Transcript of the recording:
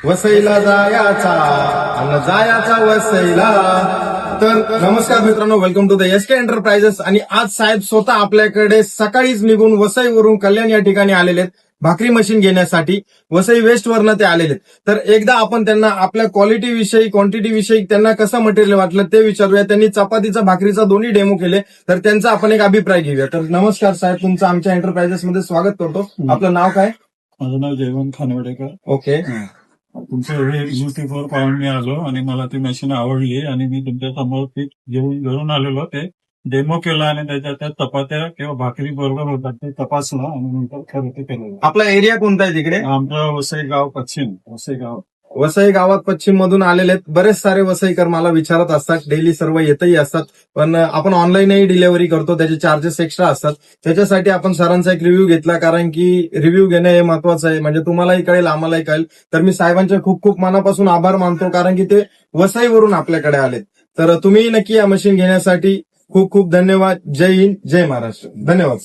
वसईला जायाचा आणि जायाचा वसईला. तर नमस्कार मित्रांनो, welcome to the SK Enterprises. आणि आज साहेब स्वतः आपल्याकडे सकाळीच निघून वसईवरून कल्याण या ठिकाणी आलेले आहेत भाकरी मशीन घेण्यासाठी. वसई वेस्ट वरनं ते आलेले आहेत. तर एकदा आपण त्यांना आपल्या क्वालिटी विषयी, क्वांटिटी विषयी त्यांना कसं मटेरियल वाटलं ते विचारूया. त्यांनी चपातीचा भाकरीचा दोन्ही डेमो केले, तर त्यांचा आपण एक अभिप्राय घेऊया. तर नमस्कार साहेब, तुमचं आमच्या एंटरप्राइजेस मध्ये स्वागत करतो. आपलं नाव काय? माझं नाव जयवंत खानवडेकर. ओके. तुमचं हे ब्युटीफुल पाहून मी आलो आणि मला ती मशीन आवडली आणि मी तुमच्या समोर ती घेऊन आलेलो. ते डेमो केला आणि त्याच्या त्या चपात्या किंवा भाकरी बरोबर होतात ते तपासलं आणि नंतर खरेदी केलं. आपला एरिया कोणता आहे तिकडे? आमचं वसई गाव पश्चिम, वसई गाव. वसई गावात पश्चिम मधून आलेले आहेत. बरेच सारे वसईकर मला विचारत असतात, डेली सर्व येतही असतात, पण आपण ऑनलाईनही डिलिव्हरी करतो, त्याचे चार्जेस एक्स्ट्रा असतात. त्याच्यासाठी आपण सरांचा एक रिव्ह्यू घेतला, कारण की रिव्ह्यू घेणं हे महत्वाचं आहे. म्हणजे तुम्हालाही कळेल, आम्हालाही कळेल. तर मी साहेबांचे खूप खूप मनापासून आभार मानतो, कारण की ते वसईवरून आपल्याकडे आलेत. तर तुम्ही नक्की या मशीन घेण्यासाठी खूप खूप धन्यवाद. जय हिंद, जय महाराष्ट्र. धन्यवाद.